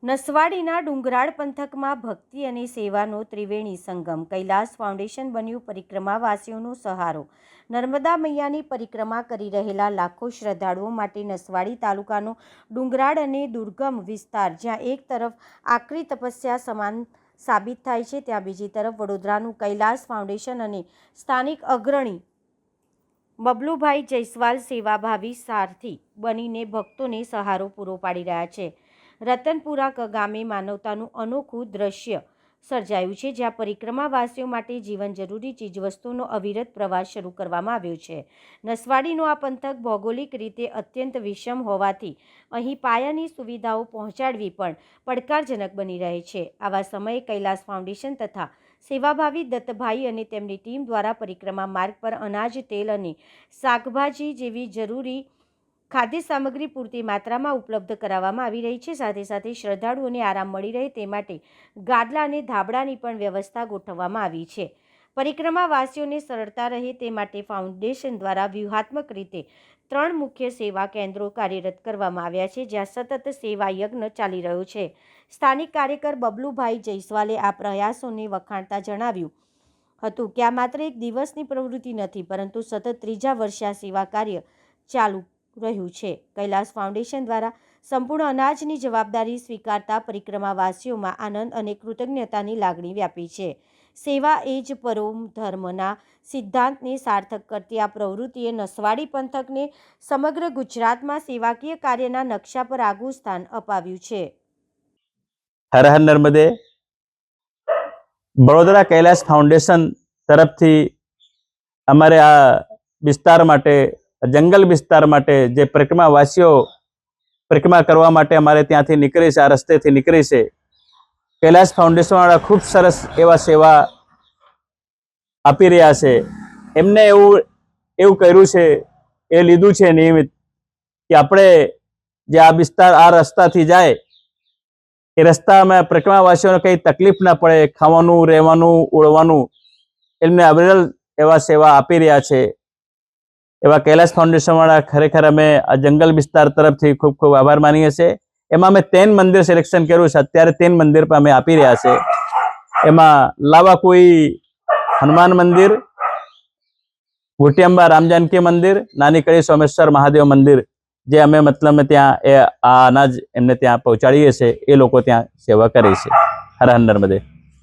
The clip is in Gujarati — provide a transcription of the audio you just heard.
નસવાડીના ડુંગરાળ પંથકમાં ભક્તિ અને સેવાનો ત્રિવેણી સંગમ. કૈલાસ ફાઉન્ડેશન બન્યું પરિક્રમાવાસીઓનો સહારો. નર્મદા મૈયાની પરિક્રમા કરી રહેલા લાખો શ્રદ્ધાળુઓ માટે નસવાડી તાલુકાનો ડુંગરાળ અને દુર્ગમ વિસ્તાર, જ્યાં એક તરફ આકરી તપસ્યા સમાન સાબિત થાય છે, ત્યાં બીજી તરફ વડોદરાનું કૈલાસ ફાઉન્ડેશન અને સ્થાનિક અગ્રણી બબલુભાઈ જયસ્વાલ સેવાભાવી સારથી બનીને ભક્તોને સહારો પૂરો પાડી રહ્યા છે. રતનપુરા ગામે માનવતાનું અનોખું દ્રશ્ય સર્જાયું છે, જ્યાં પરિક્રમાવાસીઓ માટે જીવન જરૂરી ચીજવસ્તુઓનો અવિરત પ્રવાસ શરૂ કરવામાં આવ્યો છે. નસવાડીનો આ પંથક ભૌગોલિક રીતે અત્યંત વિષમ હોવાથી અહીં પાયાની સુવિધાઓ પહોંચાડવી પણ પડકારજનક બની રહે છે. આવા સમયે કૈલાસ ફાઉન્ડેશન તથા સેવાભાવી દત્તભાઈ અને તેમની ટીમ દ્વારા પરિક્રમા માર્ગ પર અનાજ, તેલ અને શાકભાજી જેવી જરૂરી ખાદ્ય સામગ્રી પૂરતી માત્રામાં ઉપલબ્ધ કરાવવામાં આવી રહી છે. સાથે સાથે શ્રદ્ધાળુઓને આરામ મળી રહે તે માટે ગાદલા અને ધાબળાની પણ વ્યવસ્થા ગોઠવવામાં આવી છે. પરિક્રમાવાસીઓને સરળતા રહે તે માટે ફાઉન્ડેશન દ્વારા વ્યૂહાત્મક રીતે 3 મુખ્ય સેવા કેન્દ્રો કાર્યરત કરવામાં આવ્યા છે, જ્યાં સતત સેવા યજ્ઞ ચાલી રહ્યો છે. સ્થાનિક કાર્યકર બબલુભાઈ જયસ્વાલે આ પ્રયાસોને વખાણતા જણાવ્યું હતું કે આ માત્ર એક દિવસની પ્રવૃત્તિ નથી, પરંતુ સતત 3જા વર્ષે આ સેવા કાર્ય ચાલુ રહ્યું છે. કૈલાસ ફાઉન્ડેશન દ્વારા સંપૂર્ણ અનાજની જવાબદારી સ્વીકારતા પરિક્રમાવાસીઓમાં આનંદ અને કૃતજ્ઞતાની લાગણી વ્યાપી છે. સેવા એ જ પરમ ધર્મના સિદ્ધાંતને સાર્થક કરતી આ પ્રવૃત્તિએ નસવાડી પંથકને સમગ્ર ગુજરાતમાં સેવાકીય કાર્યના નકશા પર આગવું સ્થાન અપાવ્યું છે. હર હર નર્મદે. વડોદરા કૈલાસ ફાઉન્ડેશન તરફથી અમારે આ વિસ્તાર માટે, જંગલ વિસ્તાર માટે જે પરિક્રમાવાસીઓ પરિક્રમા કરવા માટે અમારે ત્યાંથી નીકળે છે, આ રસ્તેથી નીકળે છે, કૈલાસ ફાઉન્ડેશનવાળા ખૂબ સરસ એવા સેવા આપી રહ્યા છે. એમને એવું કર્યું છે, એ લીધું છે નિયમિત કે આપણે જે આ વિસ્તાર, આ રસ્તાથી જાય એ રસ્તામાં પરિક્રમાવાસીઓને કંઈ તકલીફ ના પડે, ખાવાનું, રહેવાનું, ઉડવાનું, એમને અવિરલ એવા સેવા આપી રહ્યા છે. એવા કૈલાસ ફાઉન્ડેશનવાળા ખરેખર અમે આ જંગલ વિસ્તાર તરફથી ખૂબ ખૂબ આભાર માનીએ છીએ. એમાં અમે 10 મંદિર સિલેક્શન કર્યું છે. અત્યારે 10 મંદિર પર અમે આપી રહ્યા છે. એમાં લાવાકુઈ હનુમાન મંદિર, ભૂટિયાંબા રામજાનકી મંદિર, નાની કડી સોમેશ્વર મહાદેવ મંદિર, જે અમે મતલબ ત્યાં આ અનાજ એમને ત્યાં પહોંચાડીએ છીએ. એ લોકો ત્યાં સેવા કરે છે. હર હર નર્મદે.